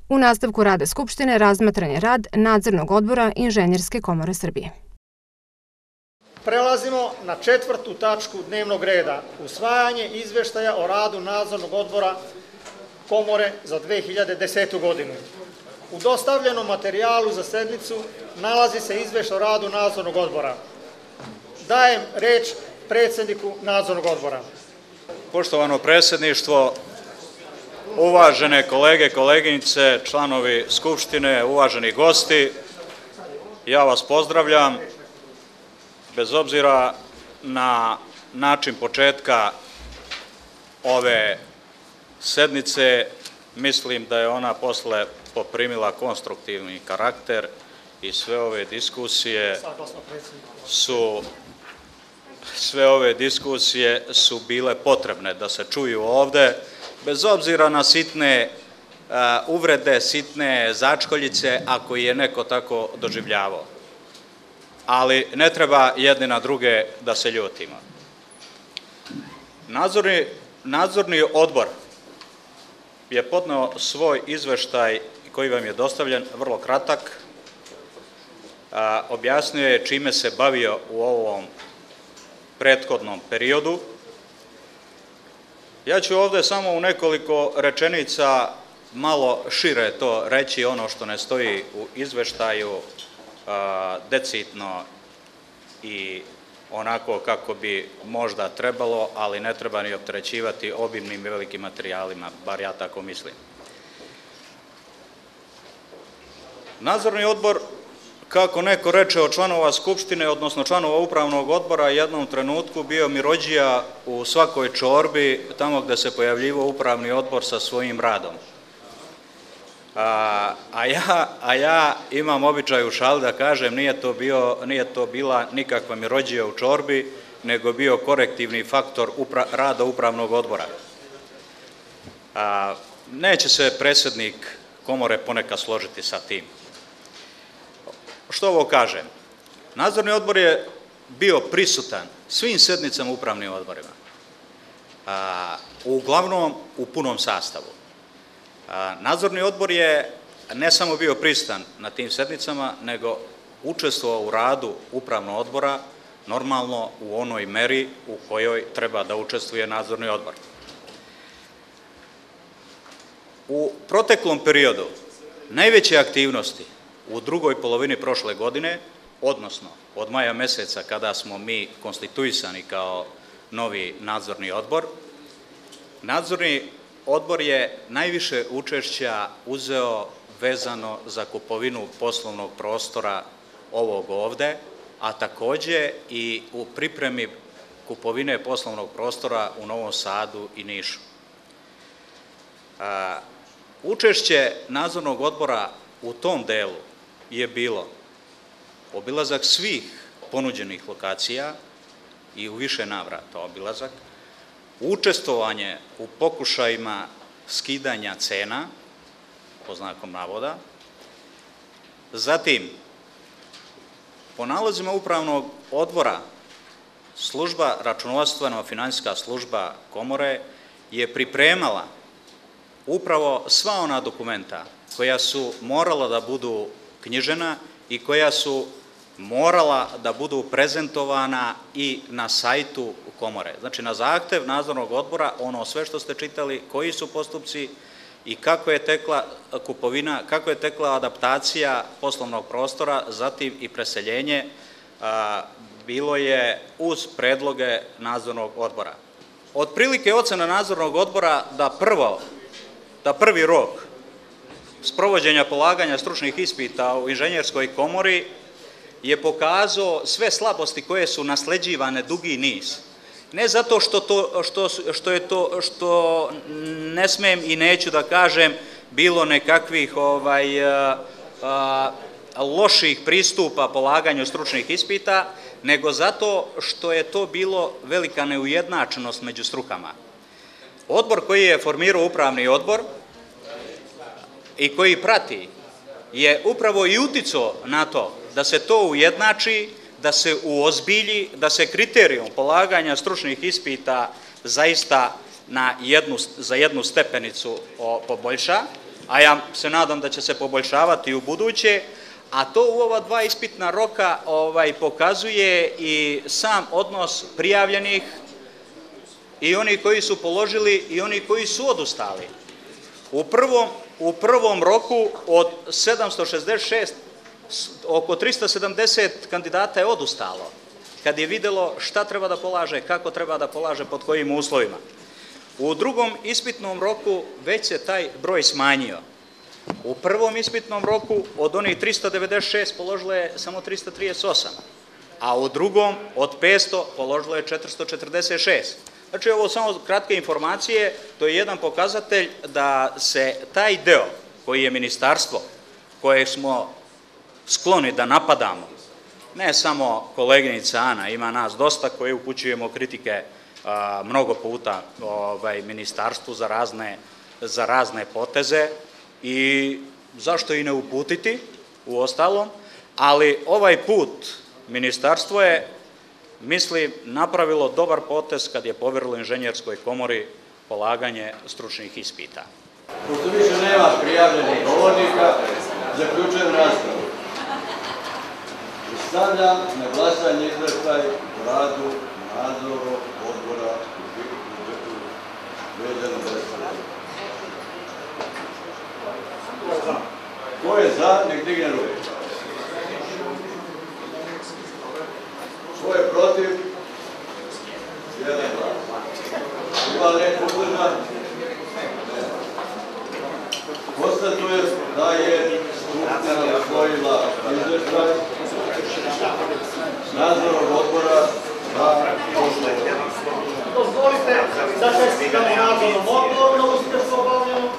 U nastavku rada Skupštine razmatran je rad Nadzornog odbora Inženjerske komore Srbije. Prelazimo na 4. tačku dnevnog reda, usvajanje izveštaja o radu Nadzornog odbora Komore za 2010. godinu. U dostavljenom materijalu za sednicu nalazi se izveštaj o radu Nadzornog odbora. Dajem reč predsedniku Nadzornog odbora. Poštovano predsjedništvo, uvažene kolege, koleginice, članovi Skupštine, uvaženi gosti, ja vas pozdravljam. Bez obzira na način početka ove sednice, mislim da je ona posle poprimila konstruktivni karakter i sve ove diskusije su bile potrebne da se čuju ovde, bez obzira na sitne uvrede, sitne začkoljice, ako je neko tako doživljavao. Ali ne treba jedni na druge da se ljutimo. Nadzorni odbor je podneo svoj izveštaj koji vam je dostavljen, vrlo kratak. Objasnio je čime se bavio u ovom prethodnom periodu. Ja ću ovde samo u nekoliko rečenica malo šire to reći, ono što ne stoji u izveštaju, decidno i onako kako bi možda trebalo, ali ne treba ni opterećivati obimnim i velikim materijalima, bar ja tako mislim. Nadzorni odbor, kako neko reče od članova Skupštine, odnosno članova Upravnog odbora, jednom trenutku bio mirođija u svakoj čorbi, tamo gde se pojavljivao Upravni odbor sa svojim radom. A ja imam običaj u šali da kažem, nije to bila nikakva mirođija u čorbi, nego bio korektivni faktor rada Upravnog odbora. Neće se predsjednik Komore ponekad složiti sa tim. Što ovo kažem? Nadzorni odbor je bio prisutan svim sednicama upravnim odborima, uglavnom u punom sastavu. Nadzorni odbor je ne samo bio prisutan na tim sednicama, nego učestvovao u radu upravnog odbora, normalno u onoj meri u kojoj treba da učestvuje nadzorni odbor. U proteklom periodu najveće aktivnosti u drugoj polovini prošle godine, odnosno od maja meseca kada smo mi konstituisani kao novi nadzorni odbor, nadzorni odbor je najviše učešća uzeo vezano za kupovinu poslovnog prostora ovog ovde, a takođe i u pripremi kupovine poslovnog prostora u Novom Sadu i Nišu. Učešće nadzornog odbora u tom delu je bilo obilazak svih ponuđenih lokacija i u više navrata obilazak, učestvovanje u pokušajima skidanja cena, po znakom navoda, zatim po nalozima Upravnog odbora služba, računovodstveno-finansijska služba Komore je pripremala upravo sva ona dokumenta koja su morala da budu knjižena i koja su morala da budu prezentovana i na sajtu Komore. Znači, na zahtev nadzornog odbora, ono sve što ste čitali, koji su postupci i kako je tekla kupovina, kako je tekla adaptacija poslovnog prostora, zatim i preseljenje, bilo je uz predloge nadzornog odbora. Otprilike ocena nadzornog odbora da prvi rok sprovođenja polaganja stručnih ispita u Inženjerskoj komori je pokazao sve slabosti koje su nasleđivane dugi niz. Ne zato što ne smem i neću da kažem bilo nekakvih loših pristupa polaganju stručnih ispita, nego zato što je to bilo velika neujednačenost među strukama. Odbor koji je formirao Upravni odbor i koji prati je upravo i uticao na to da se to ujednači, da se uozbilji, da se kriterijum polaganja stručnih ispita zaista za jednu stepenicu poboljša, a ja se nadam da će se poboljšavati u buduće, a to u ova dva ispitna roka pokazuje i sam odnos prijavljenih i oni koji su položili i oni koji su odustali. U prvom roku od 766, oko 370 kandidata je odustalo, kad je videlo šta treba da polaže, kako treba da polaže, pod kojim uslovima. U drugom ispitnom roku već se taj broj smanjio. U prvom ispitnom roku od onih 396 položilo je samo 338, a u drugom od 500 položilo je 446. Znači, ovo samo kratke informacije, to je jedan pokazatelj da se taj deo koji je ministarstvo, koje smo skloni da napadamo, ne samo koleginica Ana, ima nas dosta koji upućujemo kritike mnogo puta ministarstvu za razne poteze i zašto i ne uputiti u ostalom, ali ovaj put ministarstvo je, mislim, napravilo dobar potez kad je poverilo Inženjerskoj komori polaganje stručnih ispita. Pošto više nema prijavljenih govornika, zaključujem raspravu. Stavljam na glasanje izveštaj o radu nadzornog odbora u budžetu 2010. Ko je za, nek digne ruku. Ko je protiv? Jedan glas. Ima li neko uzdržan? Konstatujem da je Skupština usvojila izveštaj nadzornog odbora za poslove. Dozvolite da čestitamo nadzornom odboru na uspešno obavljenu.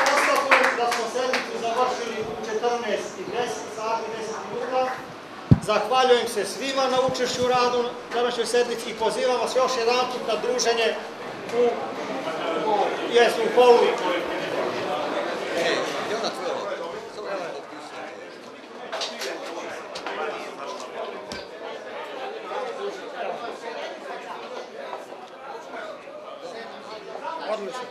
Konstatujem da smo sednicu završili u 14:10 sati 10 minuta. Zahvaljujem se svima na učešću u radu na današnjoj sednici i pozivam vas još jedan put na druženje u holu. Odlično.